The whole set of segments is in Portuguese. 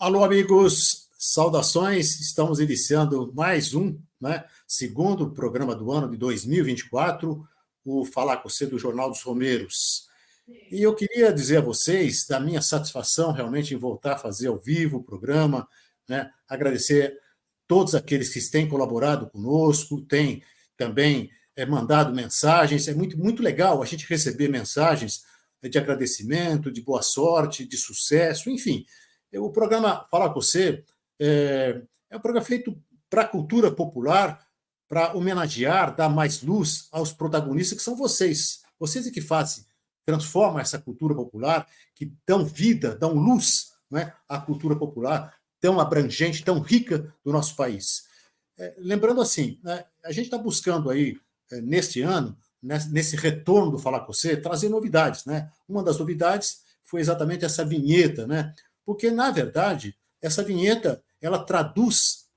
Alô, amigos, saudações. Estamos iniciando mais segundo programa do ano de 2024, o Falar com Você do Jornal dos Romeiros. E eu queria dizer a vocês da minha satisfação realmente em voltar a fazer ao vivo o programa, né? Agradecer todos aqueles que têm colaborado conosco, têm também mandado mensagens. É muito, muito legal a gente receber mensagens de agradecimento, de boa sorte, de sucesso, enfim. O programa Falar com Você é um programa feito para a cultura popular, para homenagear, dar mais luz aos protagonistas que são vocês. Vocês é que fazem, transformam essa cultura popular, que dão vida, dão luz, né, à cultura popular tão abrangente, tão rica do nosso país. Lembrando assim, né, a gente está buscando aí, neste ano, nesse retorno do Falar com Você, trazer novidades. Né? Uma das novidades foi exatamente essa vinheta, né? Porque, na verdade, essa vinheta ela traduz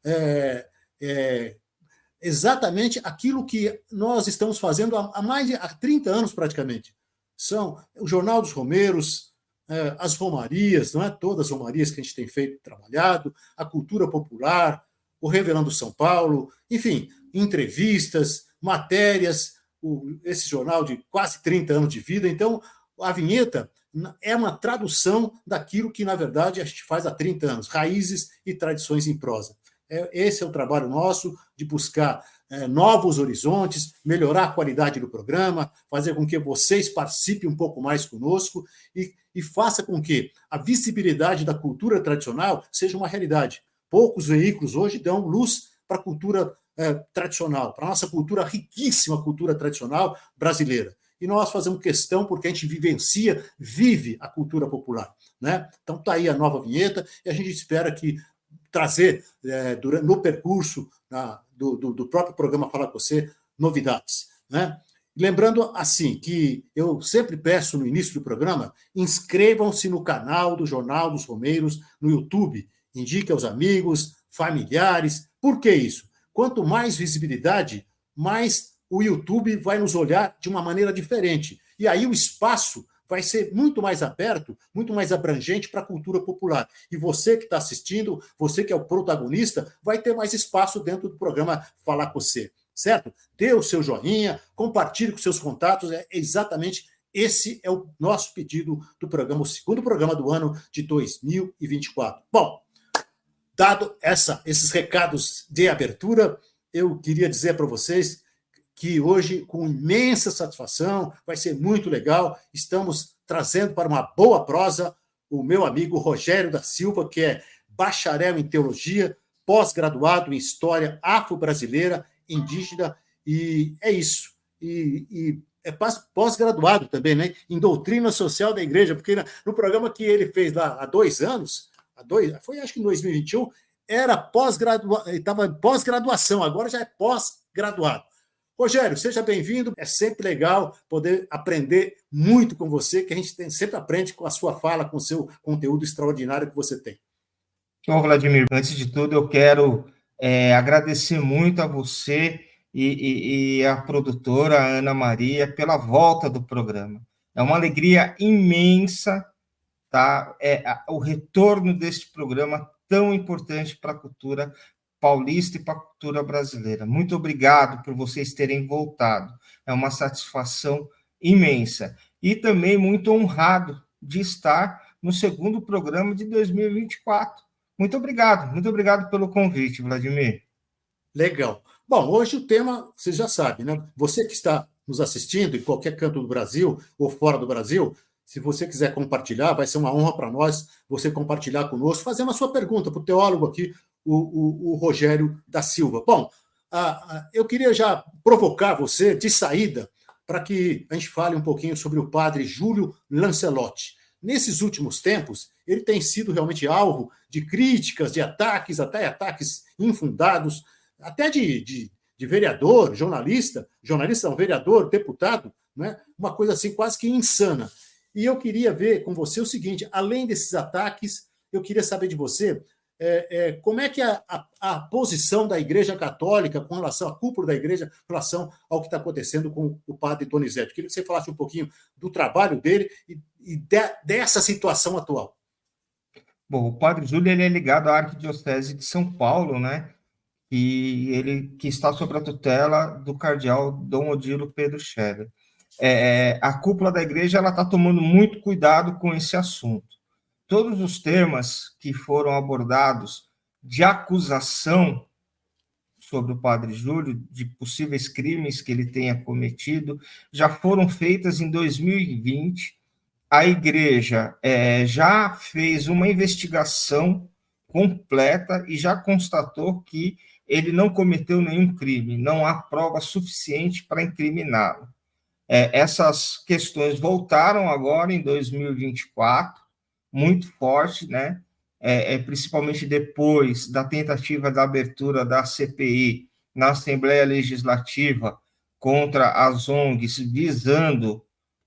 exatamente aquilo que nós estamos fazendo há mais de 30 anos, praticamente. São o Jornal dos Romeiros, as romarias, não é? Todas as romarias que a gente tem feito, trabalhado, a cultura popular, o Revelando São Paulo, enfim, entrevistas, matérias, esse jornal de quase 30 anos de vida. Então, a vinheta é uma tradução daquilo que, na verdade, a gente faz há 30 anos, raízes e tradições em prosa. Esse é o trabalho nosso, de buscar novos horizontes, melhorar a qualidade do programa, fazer com que vocês participem um pouco mais conosco e faça com que a visibilidade da cultura tradicional seja uma realidade. Poucos veículos hoje dão luz para a cultura tradicional, para a nossa cultura, riquíssima cultura tradicional brasileira. E nós fazemos questão porque a gente vivencia, vive a cultura popular. Né? Então está aí a nova vinheta e a gente espera que trazer no percurso do próprio programa Falar com Você novidades. Né? Lembrando assim que eu sempre peço no início do programa, inscrevam-se no canal do Jornal dos Romeiros no YouTube, indique aos amigos, familiares. Por que isso? Quanto mais visibilidade, mais o YouTube vai nos olhar de uma maneira diferente. E aí o espaço vai ser muito mais aberto, muito mais abrangente para a cultura popular. E você que está assistindo, você que é o protagonista, vai ter mais espaço dentro do programa Falar com Você, certo? Dê o seu joinha, compartilhe com seus contatos, exatamente esse é o nosso pedido do programa, o segundo programa do ano de 2024. Bom, dado esses recados de abertura, eu queria dizer para vocês que hoje, com imensa satisfação, vai ser muito legal, estamos trazendo para uma boa prosa o meu amigo Rogério da Silva, que é bacharel em teologia, pós-graduado em história afro-brasileira, indígena, e é isso. E é pós-graduado também, né, em doutrina social da igreja, porque no programa que ele fez lá há 2 anos, foi acho que em 2021, era estava em pós-graduação, agora já é pós-graduado. Rogério, seja bem-vindo. É sempre legal poder aprender muito com você, que a gente sempre aprende com a sua fala, com o seu conteúdo extraordinário que você tem. Ô, Vladimir, antes de tudo, eu quero agradecer muito a você e a produtora Ana Maria pela volta do programa. É uma alegria imensa, tá? O retorno deste programa tão importante para a cultura paulista e para a cultura brasileira. Muito obrigado por vocês terem voltado. É uma satisfação imensa. E também muito honrado de estar no segundo programa de 2024. Muito obrigado pelo convite, Vladimir. Legal. Bom, hoje o tema, você já sabe, né? Você que está nos assistindo em qualquer canto do Brasil ou fora do Brasil, se você quiser compartilhar, vai ser uma honra para nós você compartilhar conosco, fazendo a sua pergunta para o teólogo aqui, o Rogério da Silva. Bom, eu queria já provocar você de saída para que a gente fale um pouquinho sobre o padre Júlio Lancelotti. Nesses últimos tempos, ele tem sido realmente alvo de críticas, de ataques, até ataques infundados, até de vereador, jornalista não, vereador, deputado, né? Uma coisa assim quase que insana. E eu queria ver com você o seguinte, além desses ataques, eu queria saber de você como é que a posição da Igreja Católica com relação à cúpula da Igreja, com relação ao que está acontecendo com o padre Donizete. Eu queria que você falasse um pouquinho do trabalho dele e dessa situação atual. Bom, o Padre Júlio ele é ligado à Arquidiocese de São Paulo, né? E ele que está sob a tutela do cardeal Dom Odilo Pedro Scherer. A cúpula da igreja ela está tomando muito cuidado com esse assunto. Todos os temas que foram abordados de acusação sobre o Padre Júlio, de possíveis crimes que ele tenha cometido, já foram feitas em 2020. A igreja já fez uma investigação completa e já constatou que ele não cometeu nenhum crime, não há prova suficiente para incriminá-lo. Essas questões voltaram agora em 2024, muito forte, né? Principalmente depois da tentativa da abertura da CPI na Assembleia Legislativa contra as ONGs visando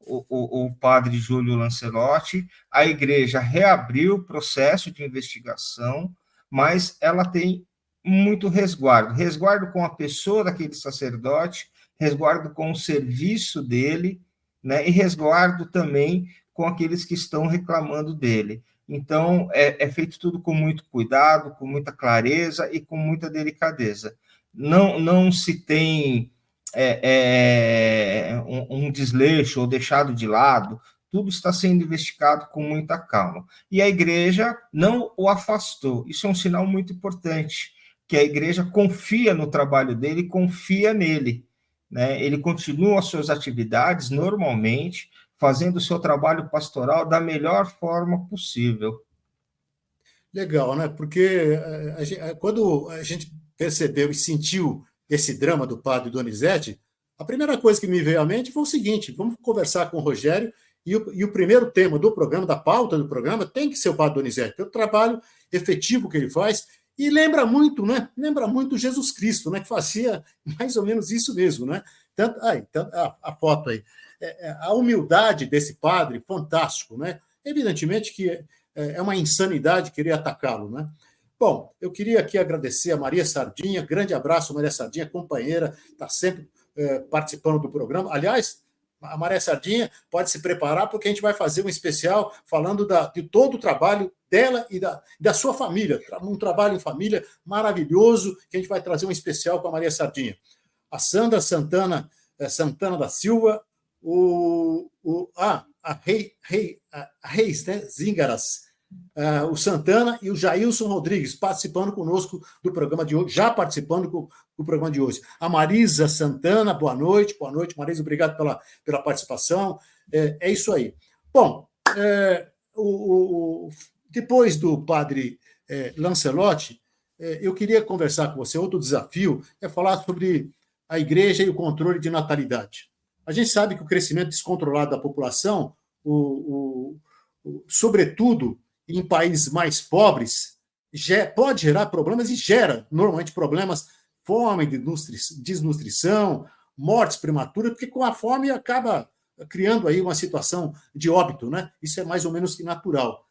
o padre Júlio Lancelotti, a igreja reabriu o processo de investigação, mas ela tem muito resguardo com a pessoa daquele sacerdote, resguardo com o serviço dele, né, e resguardo também com aqueles que estão reclamando dele. Então, é feito tudo com muito cuidado, com muita clareza e com muita delicadeza. Não se tem um desleixo ou deixado de lado, tudo está sendo investigado com muita calma. E a igreja não o afastou. Isso é um sinal muito importante, que a igreja confia no trabalho dele, confia nele, né? Ele continua as suas atividades normalmente, fazendo o seu trabalho pastoral da melhor forma possível. Legal, né? Porque quando a gente percebeu e sentiu esse drama do padre Donizete, a primeira coisa que me veio à mente foi o seguinte: vamos conversar com o Rogério, e o primeiro tema do programa, da pauta do programa, tem que ser o padre Donizete, pelo trabalho efetivo que ele faz, e lembra muito, né? Lembra muito Jesus Cristo, né? Que fazia mais ou menos isso mesmo, né? Tanto, a foto aí. A humildade desse padre, fantástico, né? Evidentemente que é uma insanidade querer atacá-lo, né? Bom, eu queria aqui agradecer a Maria Sardinha, grande abraço, Maria Sardinha, companheira, está sempre participando do programa. Aliás, a Maria Sardinha pode se preparar, porque a gente vai fazer um especial falando de todo o trabalho dela e da sua família, um trabalho em família maravilhoso, que a gente vai trazer um especial com a Maria Sardinha. A Sandra Santana da Silva, a Reis, né? Zíngaras, o Santana e o Jailson Rodrigues participando conosco do programa de hoje, já participando do programa de hoje. A Marisa Santana, boa noite, Marisa, obrigado pela participação. É isso aí. Bom, depois do padre Lancelotti, eu queria conversar com você. Outro desafio é falar sobre a igreja e o controle de natalidade. A gente sabe que o crescimento descontrolado da população, sobretudo em países mais pobres, pode gerar problemas e gera normalmente problemas, fome, desnutrição, mortes prematuras, porque com a fome acaba criando aí uma situação de óbito, né? Isso é mais ou menos que natural.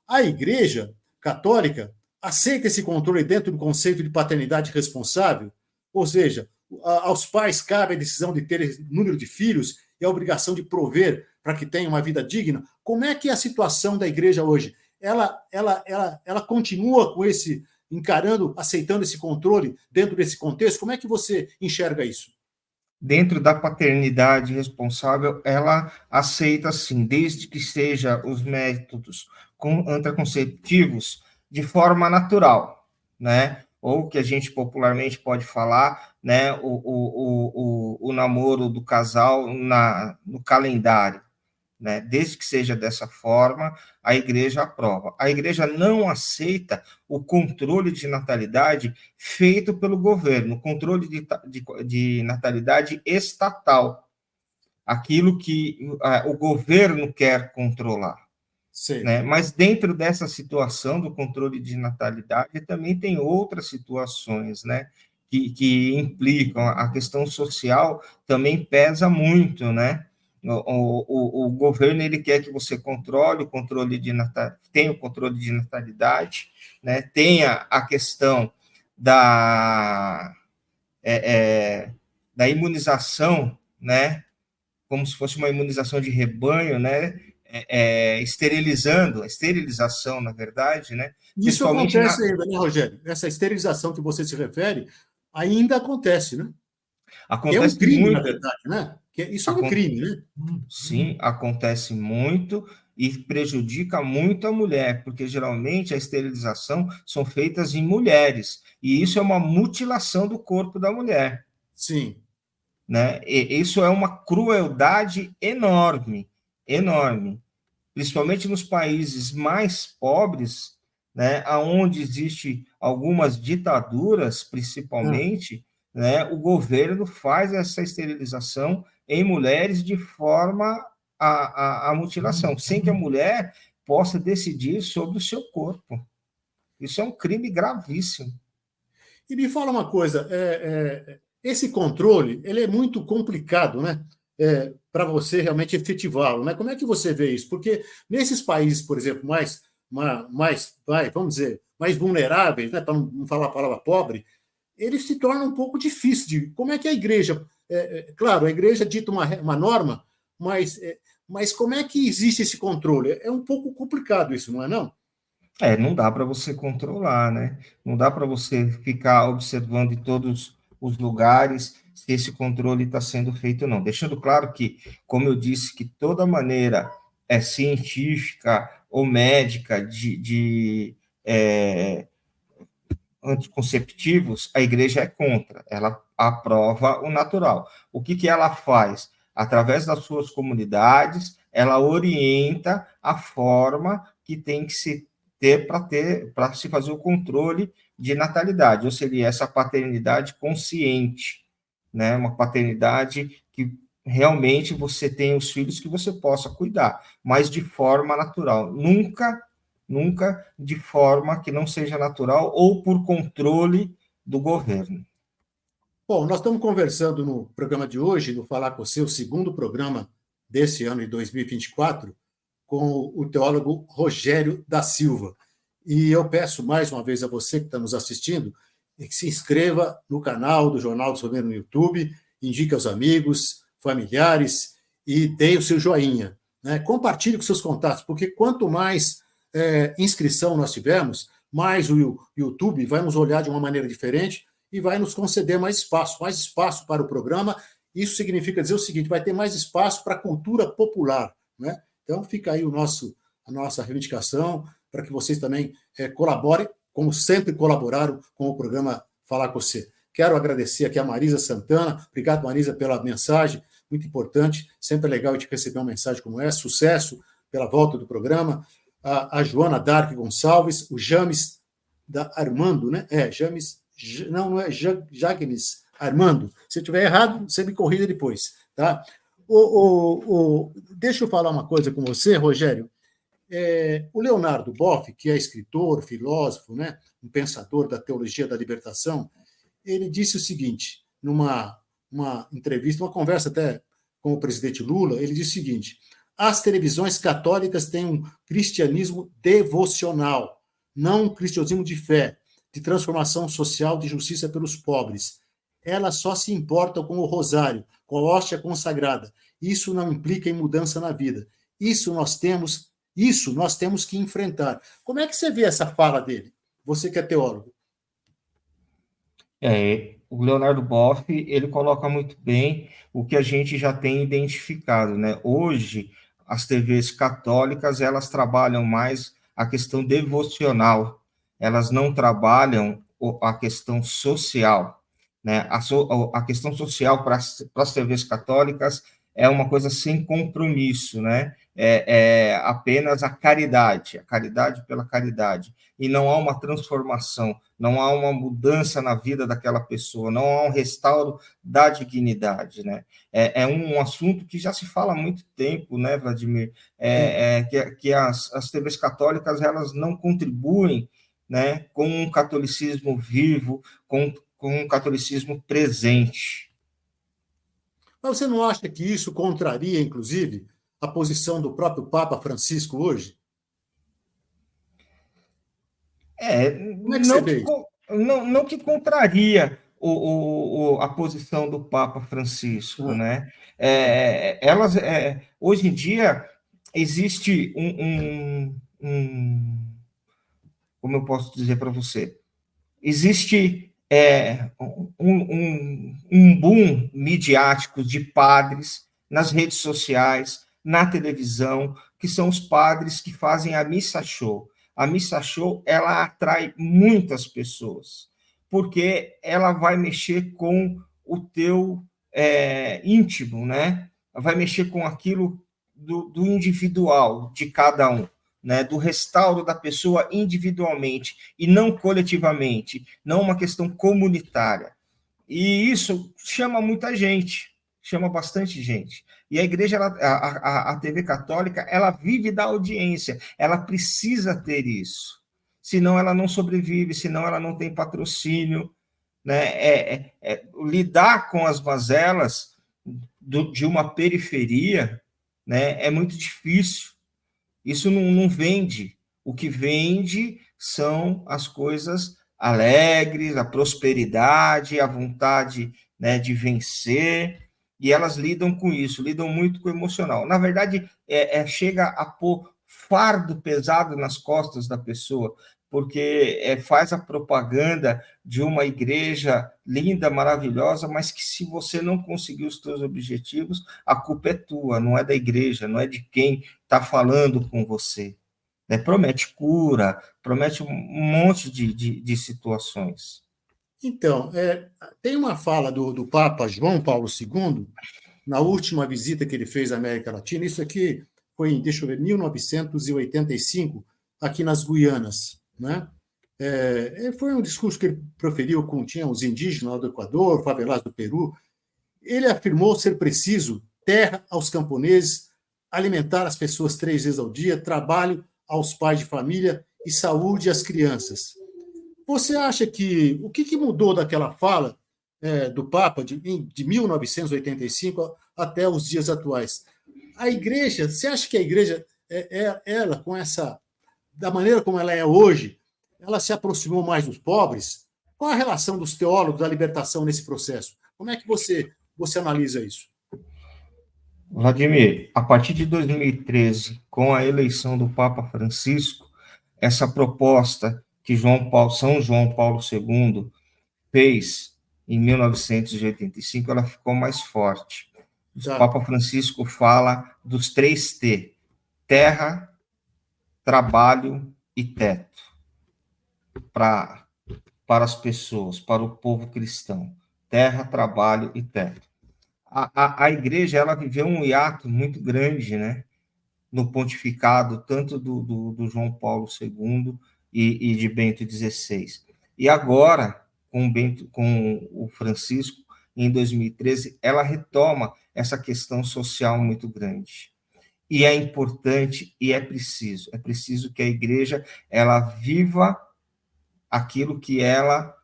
A Igreja Católica aceita esse controle dentro do conceito de paternidade responsável, ou seja, aos pais cabe a decisão de ter número de filhos e a obrigação de prover para que tenham uma vida digna. Como é que é a situação da igreja hoje? Ela continua com aceitando esse controle dentro desse contexto? Como é que você enxerga isso? Dentro da paternidade responsável, ela aceita sim, desde que seja os métodos anticonceptivos de forma natural, né? Ou que a gente popularmente pode falar, né? O namoro do casal no calendário, né? Desde que seja dessa forma, a igreja aprova. A igreja não aceita o controle de natalidade feito pelo governo, controle de natalidade estatal, aquilo que o governo quer controlar. Né? Mas dentro dessa situação do controle de natalidade, também tem outras situações, né? Que implicam, a questão social também pesa muito, né? O governo ele quer que você controle o controle tenha o controle de natalidade, né? Tenha a questão da imunização, né? Como se fosse uma imunização de rebanho, né? esterilizando, a esterilização, na verdade, né? Isso Principalmente acontece ainda, né, Rogério? Essa esterilização que você se refere ainda acontece, né? Que é um acontece crime, na muito, verdade, né? Isso é um crime, né? sim, acontece muito e prejudica muito a mulher, porque geralmente a esterilização são feitas em mulheres, e isso é uma mutilação do corpo da mulher, Sim. né? E isso é uma crueldade enorme, enorme, principalmente nos países mais pobres, né, aonde existe algumas ditaduras, Ah, principalmente, né, o governo faz essa esterilização em mulheres de forma a mutilação, sem que a mulher possa decidir sobre o seu corpo. Isso é um crime gravíssimo. e me fala uma coisa, esse controle ele é muito complicado, né? Para você realmente efetivá-lo, né? Como é que você vê isso? Porque nesses países, por exemplo, vamos dizer, mais vulneráveis, né? Para não falar a palavra pobre, ele se torna um pouco difícil de. Como é que a igreja. Claro, a igreja dita uma norma, mas como é que existe esse controle? É um pouco complicado isso, não é não? Não dá para você controlar, né? Não dá para você ficar observando em todos os lugares se esse controle está sendo feito ou não. Deixando claro que, como eu disse, que toda maneira científica ou médica de anticonceptivos, a igreja é contra, ela aprova o natural. O que ela faz? Através das suas comunidades, ela orienta a forma que tem que se ter para se fazer o controle de natalidade, ou seja, essa paternidade consciente, né? Uma paternidade que realmente você tem os filhos que você possa cuidar, mas de forma natural. Nunca de forma que não seja natural ou por controle do governo. Bom, nós estamos conversando no programa de hoje, no Falar com você, o segundo programa desse ano de 2024, com o teólogo Rogério da Silva. E eu peço mais uma vez a você que está nos assistindo que se inscreva no canal do Jornal do Soberano no YouTube, indique aos amigos, familiares e dê o seu joinha. Né? Compartilhe com seus contatos, porque quanto mais inscrição nós tivermos, mais o YouTube vai nos olhar de uma maneira diferente e vai nos conceder mais espaço para o programa. Isso significa dizer o seguinte: vai ter mais espaço para a cultura popular. Né? Então, fica aí a nossa reivindicação para que vocês também colaborem, como sempre colaboraram com o programa Falar com Você. Quero agradecer aqui a Marisa Santana. Obrigado, Marisa, pela mensagem, muito importante. Sempre é legal de receber uma mensagem como essa. Sucesso pela volta do programa. A Joana Dark Gonçalves, o James da Armando, né? James, não é Jagnes Armando. Se eu estiver errado, você me corrija depois, tá? Deixa eu falar uma coisa com você, Rogério. O Leonardo Boff, que é escritor, filósofo, né, um pensador da teologia da libertação, ele disse o seguinte, uma entrevista, uma conversa até com o presidente Lula, ele disse o seguinte: as televisões católicas têm um cristianismo devocional, não um cristianismo de fé, de transformação social, de justiça pelos pobres. Elas só se importam com o rosário, com a hóstia consagrada. Isso não implica em mudança na vida. Isso nós temos que enfrentar. Como é que você vê essa fala dele? Você que é teólogo. O Leonardo Boff, ele coloca muito bem o que a gente já tem identificado, né? Hoje, as TVs católicas, elas trabalham mais a questão devocional, elas não trabalham a questão social, né? A questão social para as TVs católicas é uma coisa sem compromisso, né? É apenas a caridade pela caridade, e não há uma transformação, não há uma mudança na vida daquela pessoa, não há um restauro da dignidade, né? É um assunto que já se fala há muito tempo, né, Vladimir? Que as TVs católicas, elas não contribuem, né, com um catolicismo vivo, com um catolicismo presente. Mas você não acha que isso contraria, inclusive, a posição do próprio Papa Francisco hoje? Como é que você Não que, vê isso? não que contraria a posição do Papa Francisco, Ah, né? Hoje em dia, existe como eu posso dizer para você, existe um boom midiático de padres nas redes sociais, na televisão, que são os padres que fazem a missa show. A missa show, ela atrai muitas pessoas, porque ela vai mexer com o teu íntimo, né? Vai mexer com aquilo do individual de cada um, né? Do restauro da pessoa individualmente e não coletivamente, não uma questão comunitária. E isso chama muita gente, chama bastante gente. E a igreja, a TV Católica, ela vive da audiência, ela precisa ter isso. Senão ela não sobrevive, senão ela não tem patrocínio. Né? Lidar com as mazelas de uma periferia, né, é muito difícil. Isso não vende. O que vende são as coisas alegres, a prosperidade, a vontade, né, de vencer, e elas lidam com isso, lidam muito com o emocional. Na verdade, chega a pôr fardo pesado nas costas da pessoa, porque faz a propaganda de uma igreja linda, maravilhosa, mas que se você não conseguir os seus objetivos, a culpa é tua, não é da igreja, não é de quem está falando com você. Né? Promete cura, promete um monte de situações. Então, tem uma fala do Papa João Paulo II, na última visita que ele fez à América Latina, isso aqui foi em, deixa eu ver, 1985, aqui nas Guianas, né? Foi um discurso que ele proferiu com tinha os indígenas do Equador, favelados do Peru. Ele afirmou ser preciso terra aos camponeses, alimentar as pessoas 3 vezes ao dia, trabalho aos pais de família e saúde às crianças. Você acha que o que mudou daquela fala do Papa de 1985 até os dias atuais? A igreja, você acha que a igreja, ela com essa, da maneira como ela é hoje, ela se aproximou mais dos pobres? Qual a relação dos teólogos da libertação nesse processo? Como é que você analisa isso? Vladimir, a partir de 2013, com a eleição do Papa Francisco, essa proposta que São João Paulo II fez em 1985, ela ficou mais forte. O Tá. Papa Francisco fala dos 3 T: terra, trabalho e teto, para as pessoas, para o povo cristão. Terra, trabalho e teto. A igreja, ela viveu um hiato muito grande, né? No pontificado, tanto do João Paulo II e de Bento XVI. E agora, com o Francisco, em 2013, ela retoma essa questão social muito grande. E é importante e é preciso que a igreja ela viva aquilo que ela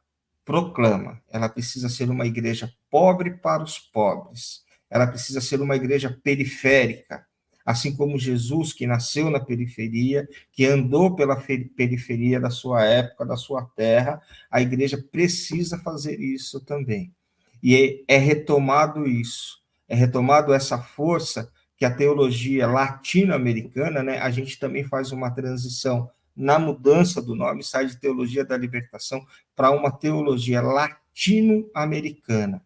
proclama. Ela precisa ser uma igreja pobre para os pobres. Ela precisa ser uma igreja periférica, assim como Jesus, que nasceu na periferia, que andou pela periferia da sua época, da sua terra, a igreja precisa fazer isso também. E é retomado isso, é retomado essa força que a teologia latino-americana, né, a gente também faz uma transição na mudança do nome, sai de teologia da libertação para uma teologia latino-americana,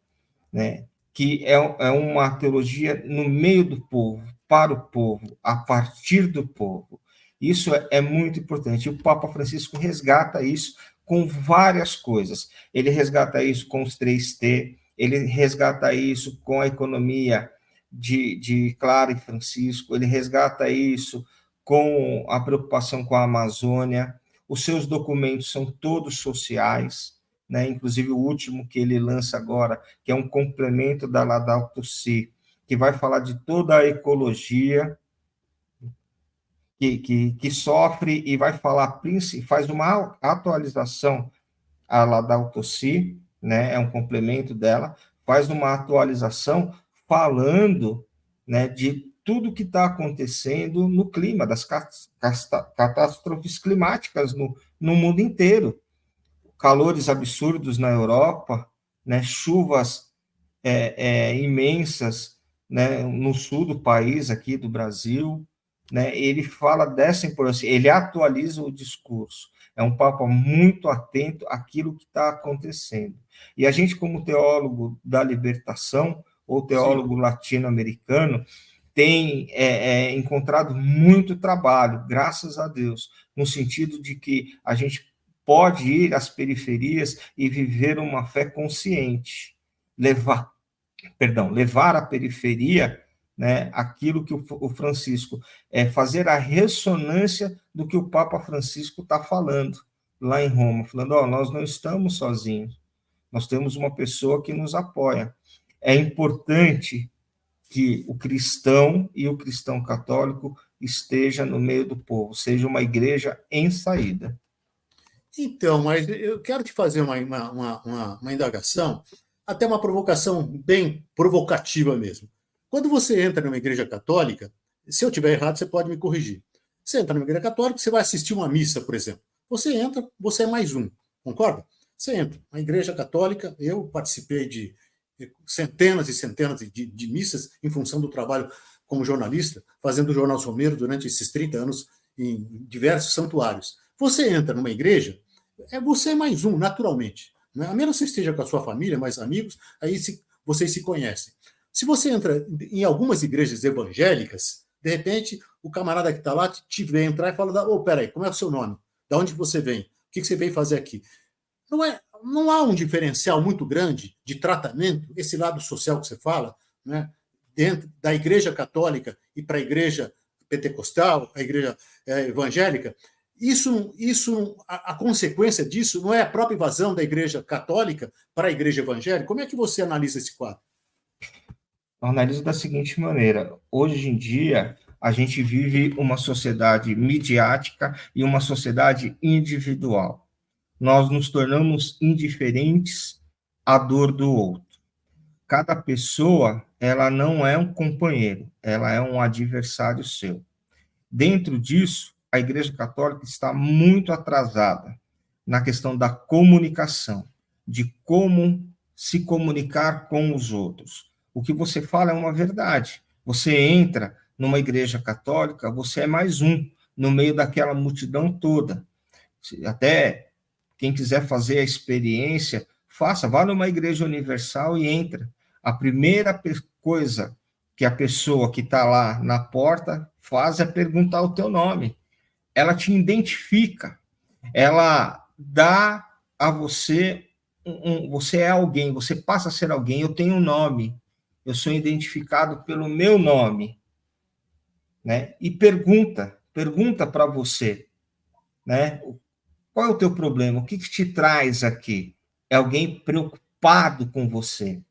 né, que é uma teologia no meio do povo, para o povo, a partir do povo. Isso é muito importante. O Papa Francisco resgata isso com várias coisas. Ele resgata isso com os 3 T, ele resgata isso com a economia de Clara e Francisco, ele resgata isso com a preocupação com a Amazônia. Os seus documentos são todos sociais, né? Inclusive o último que ele lança agora, que é um complemento da Laudato Si, que vai falar de toda a ecologia que sofre e vai falar, faz uma atualização a Laudato Si, né? É um complemento dela, faz uma atualização falando, né, de tudo que está acontecendo no clima, das catástrofes climáticas no mundo inteiro. Calores absurdos na Europa, né, chuvas imensas, né, no sul do país, aqui do Brasil, né, ele fala dessa importância, ele atualiza o discurso. É um Papa muito atento àquilo que está acontecendo. E a gente, como teólogo da libertação, ou teólogo latino-americano, tem encontrado muito trabalho, graças a Deus, no sentido de que a gente pode ir às periferias e viver uma fé consciente, levar à periferia, né, aquilo que o Francisco fazer a ressonância do que o Papa Francisco está falando lá em Roma, falando, nós não estamos sozinhos, nós temos uma pessoa que nos apoia. É importante que o cristão e o cristão católico esteja no meio do povo, seja uma igreja em saída. Então, mas eu quero te fazer uma indagação, até uma provocação bem provocativa mesmo. Quando você entra numa igreja católica, se eu estiver errado, você pode me corrigir. Você entra numa igreja católica, você vai assistir uma missa, por exemplo. Você entra, você é mais um, concorda? Você entra. Na igreja católica, eu participei de centenas e centenas de missas em função do trabalho como jornalista, fazendo o Jornal Romero durante esses 30 anos em diversos santuários. Você entra numa igreja, você é mais um, naturalmente. Né? A menos que você esteja com a sua família, mais amigos, aí vocês se conhecem. Se você entra em algumas igrejas evangélicas, de repente, o camarada que está lá te vê entrar e fala, peraí, como é o seu nome? De onde você vem? O que você veio fazer aqui? Não há um diferencial muito grande de tratamento, esse lado social que você fala, né, dentro da igreja católica e para a igreja pentecostal, a igreja evangélica. A consequência disso não é a própria invasão da igreja católica para a igreja evangélica? Como é que você analisa esse quadro? Eu analiso da seguinte maneira: hoje em dia, a gente vive uma sociedade midiática e uma sociedade individual. Nós nos tornamos indiferentes à dor do outro. Cada pessoa, ela não é um companheiro, ela é um adversário seu. Dentro disso, a Igreja Católica está muito atrasada na questão da comunicação, de como se comunicar com os outros. O que você fala é uma verdade. Você entra numa igreja católica, você é mais um no meio daquela multidão toda. Até quem quiser fazer a experiência, faça, vá numa igreja universal e entra. A primeira coisa que a pessoa que está lá na porta faz é perguntar o teu nome. Ela te identifica, ela dá a você, você é alguém, você passa a ser alguém, eu tenho um nome, eu sou identificado pelo meu nome, né? E pergunta para você, né? Qual é o teu problema? O que te traz aqui? É alguém preocupado com você.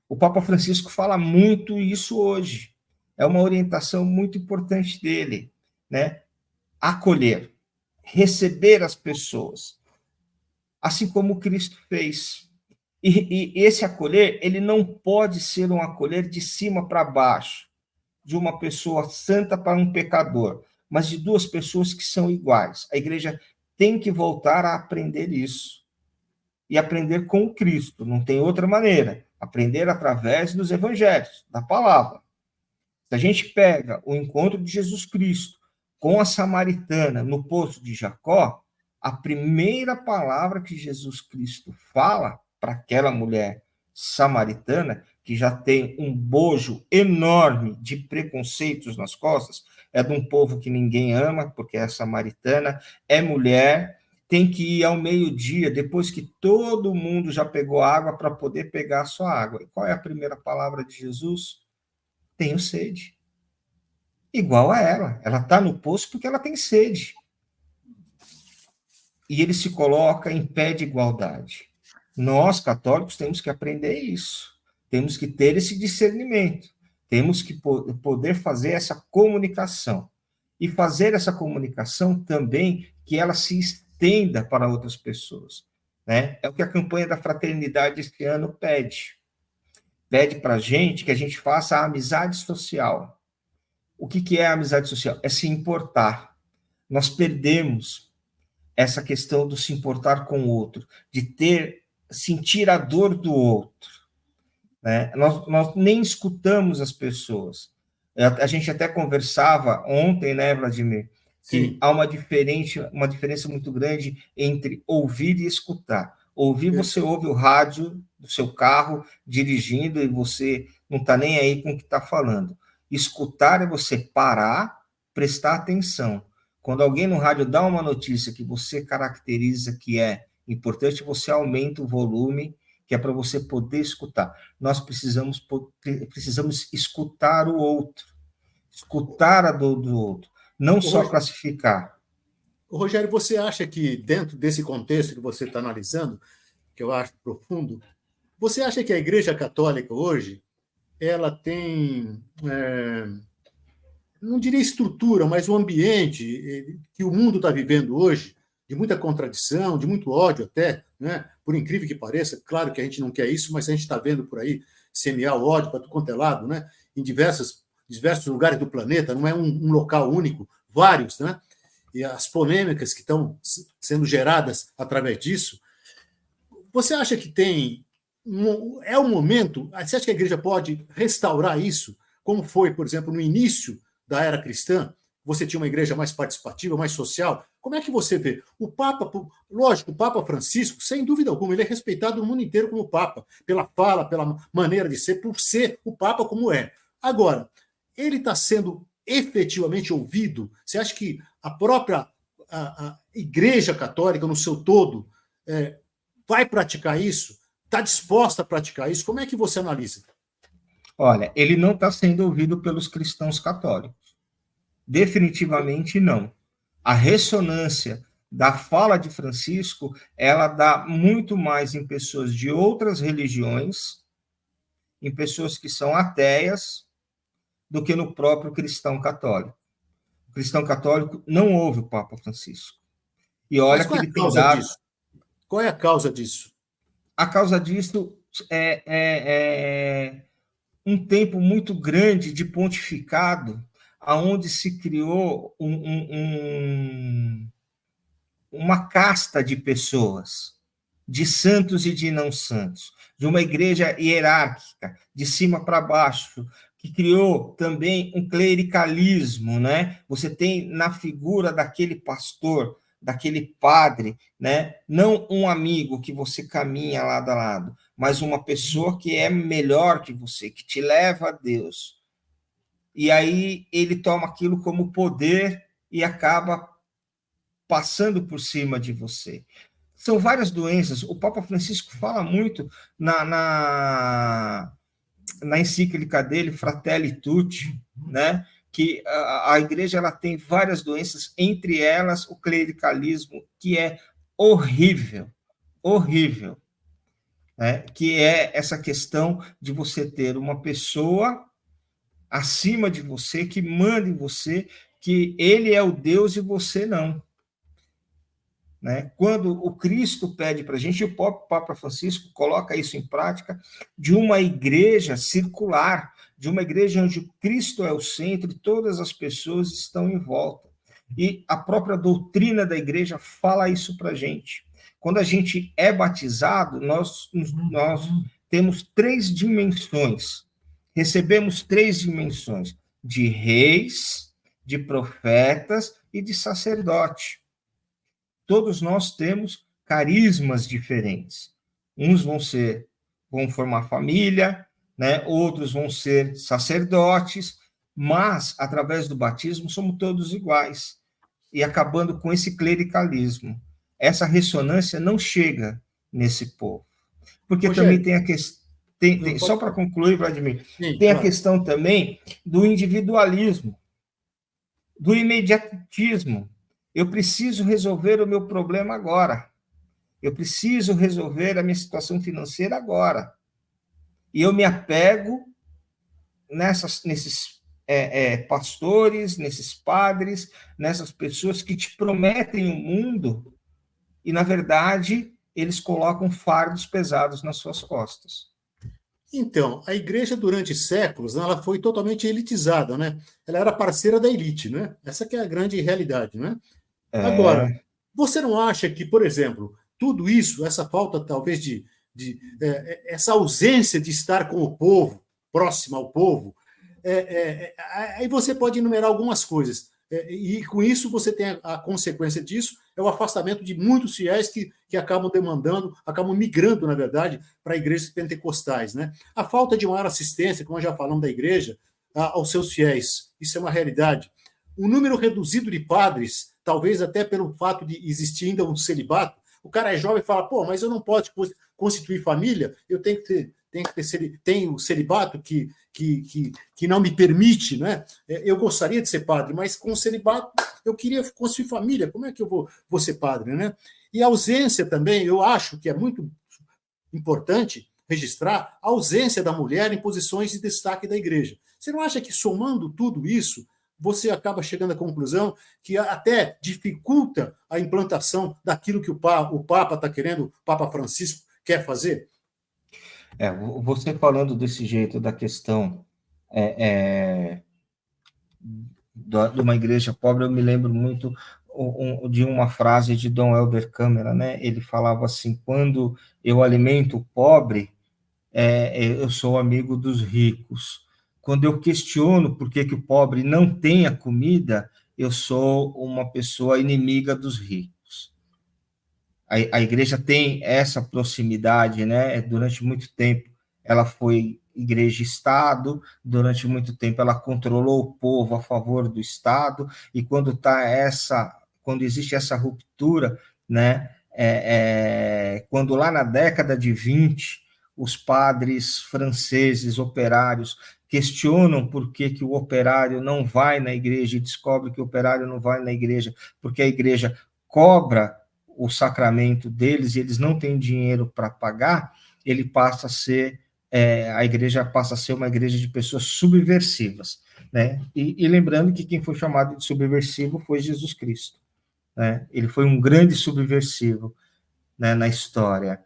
O Papa Francisco fala muito isso hoje. É uma orientação muito importante dele, né? Acolher, receber as pessoas, assim como Cristo fez. E esse acolher, ele não pode ser um acolher de cima para baixo, de uma pessoa santa para um pecador, mas de duas pessoas que são iguais. A igreja tem que voltar a aprender isso. E aprender com Cristo, não tem outra maneira. Aprender através dos evangelhos, da palavra. Se a gente pega o encontro de Jesus Cristo com a samaritana no poço de Jacó, a primeira palavra que Jesus Cristo fala para aquela mulher samaritana, que já tem um bojo enorme de preconceitos nas costas, é de um povo que ninguém ama, porque é samaritana, é mulher, tem que ir ao meio-dia, depois que todo mundo já pegou água, para poder pegar a sua água. E qual é a primeira palavra de Jesus? Tenho sede. Igual a ela. Ela está no poço porque ela tem sede. E ele se coloca em pé de igualdade. Nós, católicos, temos que aprender isso. Temos que ter esse discernimento. Temos que poder fazer essa comunicação. E fazer essa comunicação também que ela se estenda para outras pessoas. Né? É o que a campanha da fraternidade este ano pede. Pede para a gente que a gente faça a amizade social. O que é a amizade social? É se importar. Nós perdemos essa questão do se importar com o outro, de sentir a dor do outro. Né? Nós nem escutamos as pessoas. A gente até conversava ontem, né, Vladimir, que Sim. há uma diferença muito grande entre ouvir e escutar. Ouvir, você ouve o rádio do seu carro dirigindo e você não está nem aí com o que está falando. Escutar é você parar, prestar atenção. Quando alguém no rádio dá uma notícia que você caracteriza que é importante, você aumenta o volume, que é para você poder escutar. Nós precisamos escutar o outro, escutar a dor do outro, não só classificar. Rogério, você acha que dentro desse contexto que você está analisando, que eu acho profundo, você acha que a Igreja Católica hoje ela tem, não diria estrutura, mas o ambiente que o mundo está vivendo hoje, de muita contradição, de muito ódio até, né? Por incrível que pareça, claro que a gente não quer isso, mas a gente está vendo por aí semear o ódio para tudo quanto é lado, né? Em diversos lugares do planeta, não é um local único, vários, né? E as polêmicas que estão sendo geradas através disso. Você acha que é o momento? Você acha que a igreja pode restaurar isso, como foi, por exemplo, no início da era cristã? Você tinha uma igreja mais participativa, mais social. Como é que você vê? O Papa, lógico, o Papa Francisco, sem dúvida alguma, ele é respeitado no mundo inteiro como Papa, pela fala, pela maneira de ser, por ser o Papa como é. Agora, ele está sendo efetivamente ouvido? Você acha que a própria a Igreja Católica, no seu todo, vai praticar isso? Está disposta a praticar isso? Como é que você analisa? Olha, ele não está sendo ouvido pelos cristãos católicos. Definitivamente não. A ressonância da fala de Francisco, ela dá muito mais em pessoas de outras religiões, em pessoas que são ateias, do que no próprio cristão católico. O cristão católico não ouve o Papa Francisco. E olha Mas que qual é ele a tem causa dado... disso? Qual é a causa disso? A causa disso é um tempo muito grande de pontificado, aonde se criou uma casta de pessoas, de santos e de não santos, de uma igreja hierárquica, de cima para baixo, que criou também um clericalismo, né? Você tem na figura daquele pastor, daquele padre, né? Não um amigo que você caminha lado a lado, mas uma pessoa que é melhor que você, que te leva a Deus. E aí ele toma aquilo como poder e acaba passando por cima de você. São várias doenças. O Papa Francisco fala muito na encíclica dele, Fratelli Tutti, né? Que a igreja ela tem várias doenças, entre elas o clericalismo, que é horrível, horrível, né? Que é essa questão de você ter uma pessoa acima de você, que manda em você, que ele é o Deus e você não. Né? Quando o Cristo pede para a gente, o Papa Francisco coloca isso em prática, de uma igreja circular, de uma igreja onde o Cristo é o centro e todas as pessoas estão em volta. E a própria doutrina da igreja fala isso para a gente. Quando a gente é batizado, nós temos 3 dimensões. Recebemos 3 dimensões: de reis, de profetas e de sacerdote. Todos nós temos carismas diferentes. Uns vão formar família, né? Outros vão ser sacerdotes, mas através do batismo somos todos iguais. E acabando com esse clericalismo. Essa ressonância não chega nesse povo. Porque Rogério, também tem a questão. Só para concluir, Vladimir, sim, tem a claro. questão também do individualismo, do imediatismo. Eu preciso resolver o meu problema agora. Eu preciso resolver a minha situação financeira agora. E eu me apego nesses pastores, nesses padres, nessas pessoas que te prometem o mundo e, na verdade, eles colocam fardos pesados nas suas costas. Então, a igreja, durante séculos, ela foi totalmente elitizada, né? Ela era parceira da elite, né? Essa que é a grande realidade, né? Agora, você não acha que, por exemplo, tudo isso, essa falta talvez essa ausência de estar com o povo, próximo ao povo, Aí você pode enumerar algumas coisas. E com isso você tem a consequência disso, é o afastamento de muitos fiéis que acabam demandando, acabam migrando, na verdade, para igrejas pentecostais. Né? A falta de maior assistência, como nós já falamos da igreja, aos seus fiéis, isso é uma realidade. Um número reduzido de padres, talvez até pelo fato de existir ainda um celibato, o cara é jovem e fala, pô, mas eu não posso constituir família, eu tenho que ter tem o celibato que não me permite, né? Eu gostaria de ser padre, mas com o celibato eu queria construir família, como é que eu vou ser padre, né? E a ausência também, eu acho que é muito importante registrar a ausência da mulher em posições de destaque da igreja. Você não acha que somando tudo isso, você acaba chegando à conclusão que até dificulta a implantação daquilo que o Papa está querendo, o Papa Francisco quer fazer? Você falando desse jeito da questão de uma igreja pobre, eu me lembro muito de uma frase de Dom Helder Câmara, né? Ele falava assim: quando eu alimento o pobre, eu sou amigo dos ricos. Quando eu questiono por que o pobre não tem a comida, eu sou uma pessoa inimiga dos ricos. A igreja tem essa proximidade, né? Durante muito tempo ela foi igreja-estado, durante muito tempo ela controlou o povo a favor do Estado, e quando existe essa ruptura, né? Quando lá na década de 20, os padres franceses operários questionam por que o operário não vai na igreja e descobre que o operário não vai na igreja porque a igreja cobra o sacramento deles e eles não têm dinheiro para pagar, ele passa a ser a igreja passa a ser uma igreja de pessoas subversivas, né? E lembrando que quem foi chamado de subversivo foi Jesus Cristo, né? Ele foi um grande subversivo, né, na história.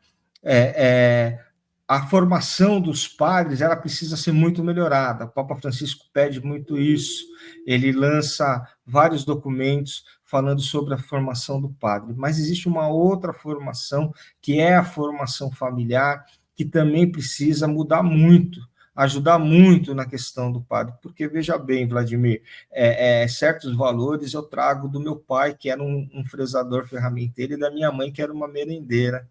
A formação dos padres ela precisa ser muito melhorada. O Papa Francisco pede muito isso. Ele lança vários documentos falando sobre a formação do padre. Mas existe uma outra formação, que é a formação familiar, que também precisa mudar muito, ajudar muito na questão do padre. Porque, veja bem, Vladimir, certos valores eu trago do meu pai, que era um fresador ferramenteiro, e da minha mãe, que era uma merendeira.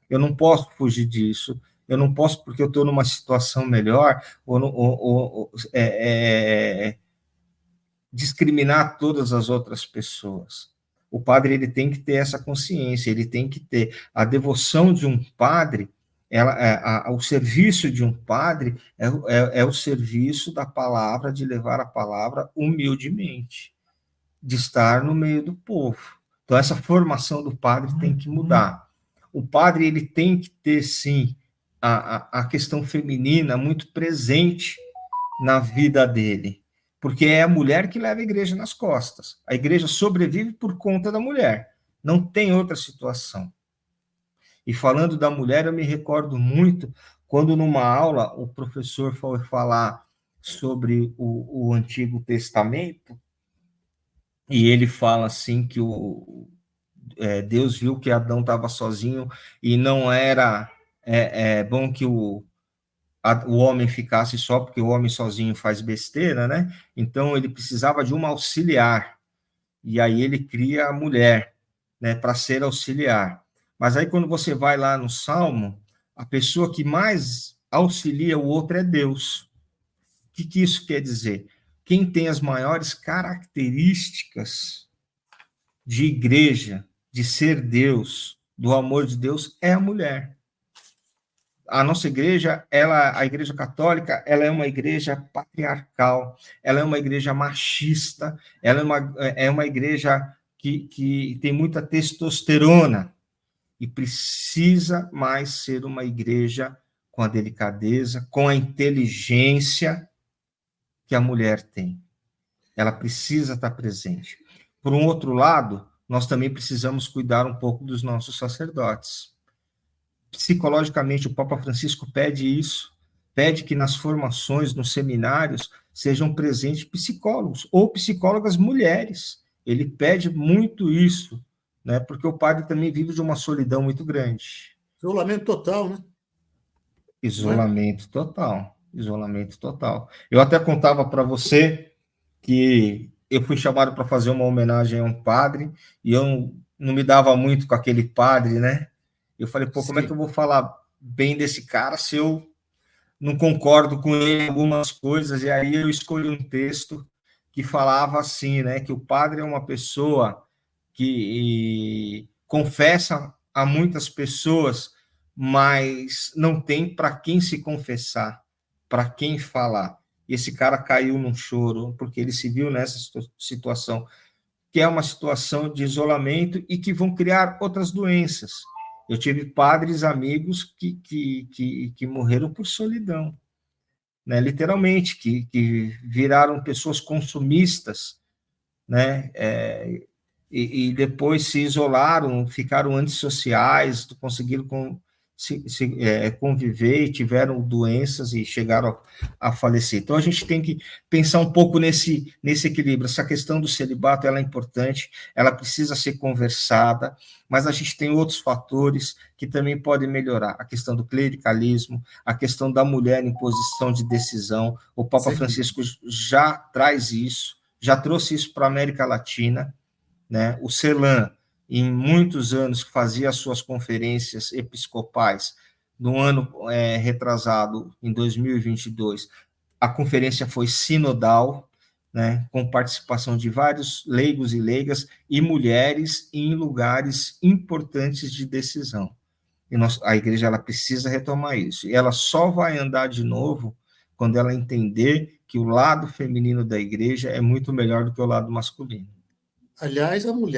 Eu não posso fugir disso. Eu não posso, porque eu estou numa situação melhor, discriminar todas as outras pessoas. O padre ele tem que ter essa consciência, ele tem que ter a devoção de um padre, o serviço de um padre é o serviço da palavra, de levar a palavra humildemente, de estar no meio do povo. Então, essa formação do padre tem que mudar. O padre ele tem que ter, sim, a questão feminina muito presente na vida dele, porque é a mulher que leva a igreja nas costas. A igreja sobrevive por conta da mulher, não tem outra situação. E falando da mulher, eu me recordo muito quando numa aula o professor foi falar sobre o Antigo Testamento, e ele fala assim que Deus viu que Adão estava sozinho e não era bom que o homem ficasse só, porque o homem sozinho faz besteira, né? Então ele precisava de uma auxiliar. E aí ele cria a mulher, né, para ser auxiliar. Mas aí quando você vai lá no Salmo, a pessoa que mais auxilia o outro é Deus. O que isso quer dizer? Quem tem as maiores características de igreja, de ser Deus, do amor de Deus, é a mulher. A nossa igreja, a igreja católica, ela é uma igreja patriarcal, ela é uma igreja machista, ela é uma igreja que tem muita testosterona e precisa mais ser uma igreja com a delicadeza, com a inteligência que a mulher tem. Ela precisa estar presente. Por um outro lado, nós também precisamos cuidar um pouco dos nossos sacerdotes. Psicologicamente, o Papa Francisco pede isso, pede que nas formações, nos seminários, sejam presentes psicólogos ou psicólogas mulheres. Ele pede muito isso, né? Porque o padre também vive de uma solidão muito grande. Isolamento total, né? Isolamento total. isolamento total. Eu até contava para você que eu fui chamado para fazer uma homenagem a um padre, e eu não me dava muito com aquele padre, né? Eu falei, pô, como é que eu Sim. vou falar bem desse cara se eu não concordo com ele em algumas coisas? E aí eu escolhi um texto que falava assim, né? Que o padre é uma pessoa que confessa a muitas pessoas, mas não tem para quem se confessar, para quem falar. E esse cara caiu num choro, porque ele se viu nessa situação, que é uma situação de isolamento e que vão criar outras doenças. Eu tive padres, amigos que morreram por solidão, né? Literalmente, que viraram pessoas consumistas, né? E depois se isolaram, ficaram antissociais, conseguiram conviver e tiveram doenças e chegaram a falecer. Então, a gente tem que pensar um pouco nesse equilíbrio. Essa questão do celibato, ela é importante, ela precisa ser conversada, mas a gente tem outros fatores que também podem melhorar. A questão do clericalismo, a questão da mulher em posição de decisão. O Papa Francisco já traz isso, já trouxe isso para a América Latina, né? O CELAM, em muitos anos, que fazia as suas conferências episcopais, no ano retrasado, em 2022, a conferência foi sinodal, né, com participação de vários leigos e leigas e mulheres em lugares importantes de decisão. E a igreja ela precisa retomar isso. E ela só vai andar de novo quando ela entender que o lado feminino da igreja é muito melhor do que o lado masculino. Aliás, o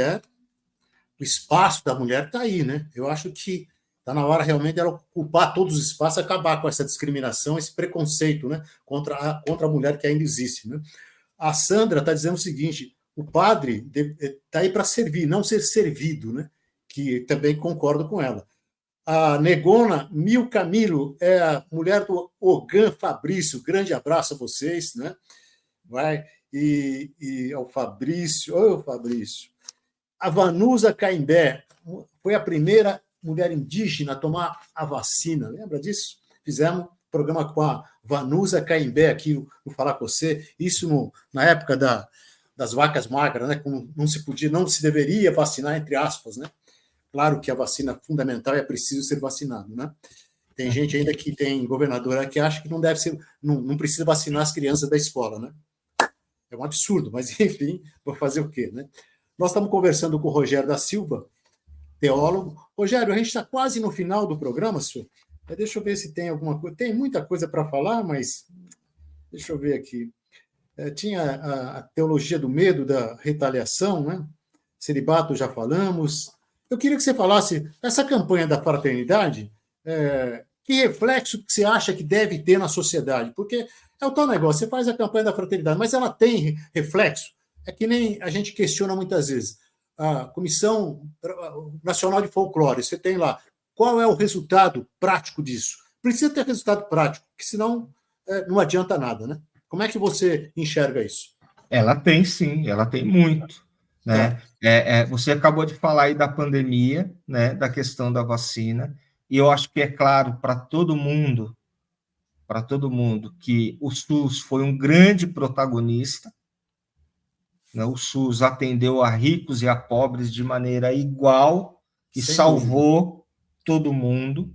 espaço da mulher está aí, né? Eu acho que está na hora realmente dela ocupar todos os espaços, acabar com essa discriminação, esse preconceito, né, contra a mulher que ainda existe, né? A Sandra está dizendo o seguinte: o padre está aí para servir, não ser servido, né? Que também concordo com ela. A Negona Mil Camilo é a mulher do Ogan Fabrício. Grande abraço a vocês, né? Vai. E ao Fabrício. Oi, Fabrício. A Vanusa Caimbé foi a primeira mulher indígena a tomar a vacina. Lembra disso? Fizemos programa com a Vanusa Caimbé aqui no Falar com Você. Isso na época das vacas magras, né? Como não se deveria vacinar, entre aspas, né? Claro que a vacina fundamental é preciso ser vacinado, né? Tem gente ainda que tem governadora que acha que não deve ser, não precisa vacinar as crianças da escola, né? É um absurdo, mas enfim, vou fazer o quê, né? Nós estamos conversando com o Rogério da Silva, teólogo. Rogério, a gente está quase no final do programa, senhor. Deixa eu ver se tem alguma coisa. Tem muita coisa para falar, mas deixa eu ver aqui. Tinha a teologia do medo, da retaliação, né? Celibato, já falamos. Eu queria que você falasse, essa campanha da fraternidade, que reflexo que você acha que deve ter na sociedade? Porque é o tal negócio, você faz a campanha da fraternidade, mas ela tem reflexo? É que nem a gente questiona muitas vezes. A Comissão Nacional de Folclore, você tem lá, qual é o resultado prático disso? Precisa ter resultado prático, porque senão não adianta nada, né? Como é que você enxerga isso? Ela tem, sim, ela tem muito, né? Tá. Você acabou de falar aí da pandemia, né? Da questão da vacina, e eu acho que é claro para todo mundo, que o SUS foi um grande protagonista, né? O SUS atendeu a ricos e a pobres de maneira igual e Sem dúvida. salvou todo mundo,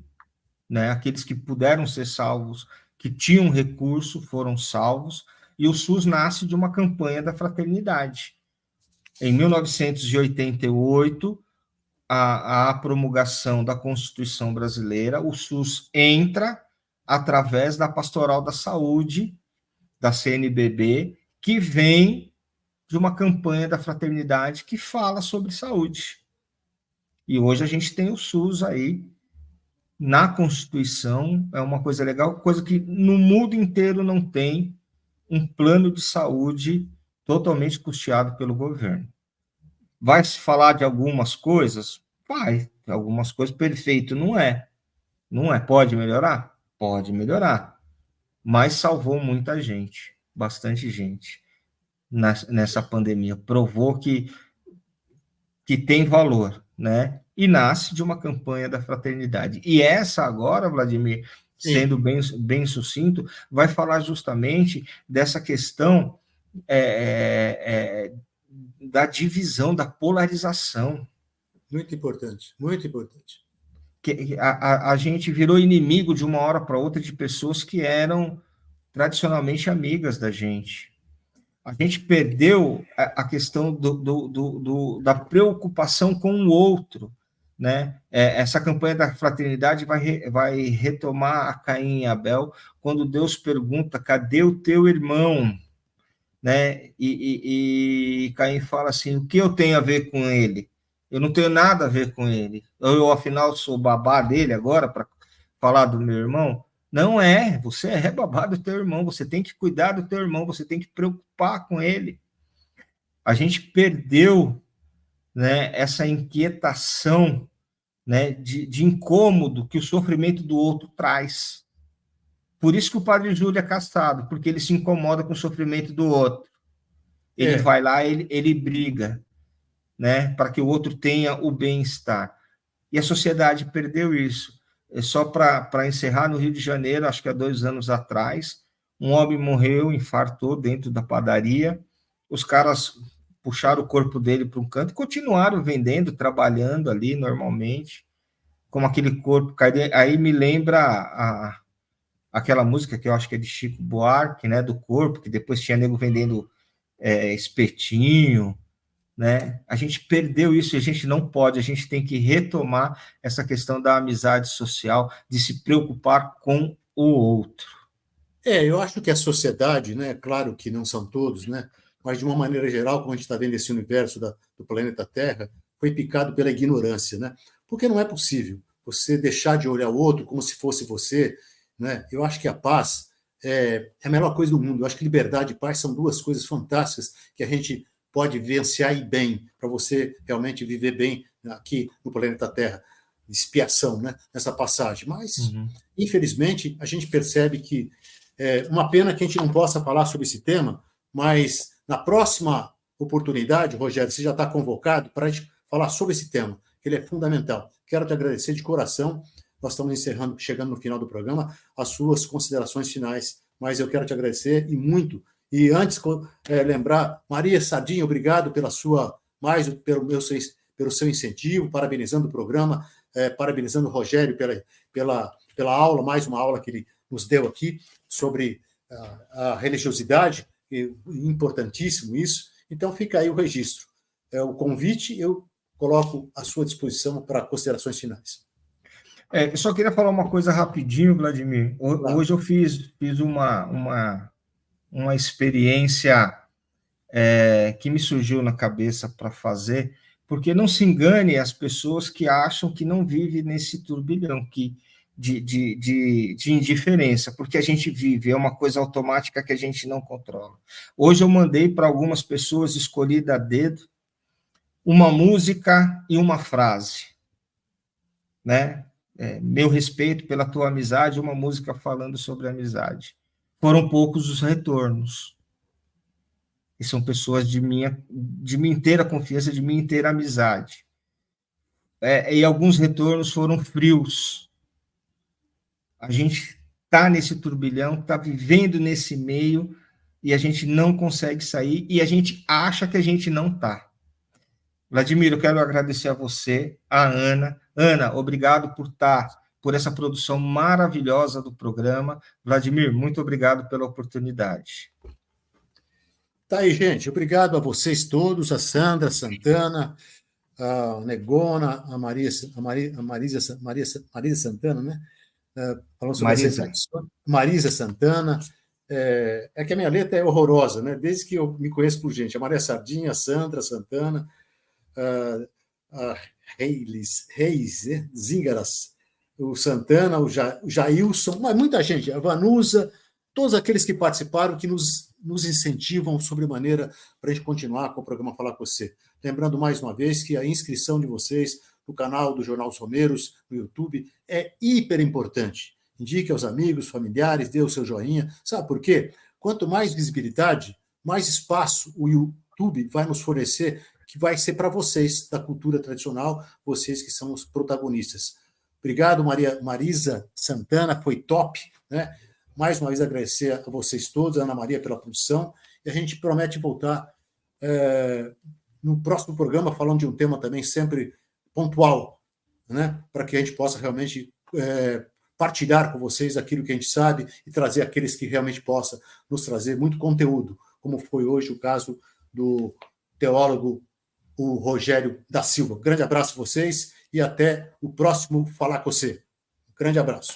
né? Aqueles que puderam ser salvos, que tinham recurso, foram salvos, e o SUS nasce de uma campanha da fraternidade. Em 1988, a promulgação da Constituição Brasileira, o SUS entra através da Pastoral da Saúde, da CNBB, que vem de uma campanha da fraternidade que fala sobre saúde. E hoje a gente tem o SUS aí na Constituição, é uma coisa legal, coisa que no mundo inteiro não tem um plano de saúde totalmente custeado pelo governo. Vai se falar de algumas coisas? Vai. Algumas coisas perfeito não é. Não é. Pode melhorar? Pode melhorar. Mas salvou muita gente, bastante gente nessa pandemia. Provou que tem valor, né? E nasce de uma campanha da fraternidade. E essa agora, Vladimir, sendo bem sucinto, vai falar justamente dessa questão da divisão, da polarização. Muito importante, muito importante. Que a gente virou inimigo de uma hora para outra de pessoas que eram tradicionalmente amigas da gente. A gente perdeu a questão da preocupação com o outro, né? Essa campanha da fraternidade vai retomar a Caim e Abel, quando Deus pergunta: cadê o teu irmão? Né? E Caim fala assim: o que eu tenho a ver com ele? Eu não tenho nada a ver com ele. Eu afinal, sou babá dele agora para falar do meu irmão? Não é, você é babá do teu irmão, você tem que cuidar do teu irmão, você tem que preocupar com ele. A gente perdeu, né, essa inquietação, né, de incômodo que o sofrimento do outro traz. Por isso que o padre Júlio é castrado, porque ele se incomoda com o sofrimento do outro. Ele vai lá, ele briga, né, para que o outro tenha o bem-estar. E a sociedade perdeu isso. Só para encerrar, no Rio de Janeiro, acho que há 2 anos atrás, um homem morreu, infartou dentro da padaria. Os caras puxaram o corpo dele para um canto e continuaram vendendo, trabalhando ali normalmente, como aquele corpo. Aí me lembra aquela música que eu acho que é de Chico Buarque, né, do corpo, que depois tinha nego vendendo espetinho, né? A gente perdeu isso e a gente não pode, a gente tem que retomar essa questão da amizade social, de se preocupar com o outro. Eu acho que a sociedade, né, claro que não são todos, né, mas de uma maneira geral, como a gente está vendo esse universo do planeta Terra, foi picado pela ignorância, né? Porque não é possível você deixar de olhar o outro como se fosse você, né? Eu acho que a paz é a melhor coisa do mundo. Eu acho que liberdade e paz são 2 coisas fantásticas que a gente pode vivenciar e bem, para você realmente viver bem aqui no planeta Terra. Expiação, né? Nessa passagem. Mas, infelizmente, a gente percebe que uma pena que a gente não possa falar sobre esse tema, mas na próxima oportunidade, Rogério, você já está convocado para a gente falar sobre esse tema, que ele é fundamental. Quero te agradecer de coração. Nós estamos chegando no final do programa, as suas considerações finais, mas eu quero te agradecer e muito. E antes, lembrar, Maria Sardinha, obrigado pelo seu incentivo, parabenizando o programa, parabenizando o Rogério pela aula, mais uma aula que ele nos deu aqui sobre a religiosidade, importantíssimo isso. Então, fica aí o registro. O convite, eu coloco à sua disposição para considerações finais. Eu só queria falar uma coisa rapidinho, Vladimir. Hoje eu fiz uma experiência que me surgiu na cabeça para fazer, porque não se engane as pessoas que acham que não vivem nesse turbilhão de indiferença, porque a gente vive, é uma coisa automática que a gente não controla. Hoje eu mandei para algumas pessoas, escolhida a dedo, uma música e uma frase, né? Meu respeito pela tua amizade, uma música falando sobre amizade. Foram poucos os retornos. E são pessoas de minha inteira confiança, de minha inteira amizade. E alguns retornos foram frios. A gente está nesse turbilhão, está vivendo nesse meio, e a gente não consegue sair, e a gente acha que a gente não está. Vladimir, eu quero agradecer a você, a Ana. Ana, obrigado por essa produção maravilhosa do programa. Vladimir, muito obrigado pela oportunidade. Tá aí, gente. Obrigado a vocês todos, a Sandra Santana, a Negona, a Marisa Santana, né? Falando sobre as reflexões. Marisa Santana. Que a minha letra é horrorosa, né? Desde que eu me conheço por gente. A Maria Sardinha, a Sandra Santana, a Reis, Zíngaras, o Santana, o Jailson, mas muita gente, a Vanusa, todos aqueles que participaram, que nos incentivam sobremaneira para a gente continuar com o programa Falar com Você. Lembrando mais uma vez que a inscrição de vocês no canal do Jornal dos Romeiros, no YouTube, é hiper importante. Indique aos amigos, familiares, dê o seu joinha. Sabe por quê? Quanto mais visibilidade, mais espaço o YouTube vai nos fornecer, que vai ser para vocês da cultura tradicional, vocês que são os protagonistas. Obrigado, Marisa Santana, foi top, né? Mais uma vez agradecer a vocês todos, a Ana Maria pela produção, e a gente promete voltar no próximo programa falando de um tema também sempre pontual, né? Para que a gente possa realmente partilhar com vocês aquilo que a gente sabe e trazer aqueles que realmente possam nos trazer muito conteúdo, como foi hoje o caso do teólogo o Rogério da Silva. Grande abraço a vocês e até o próximo Falar com Você. Grande abraço.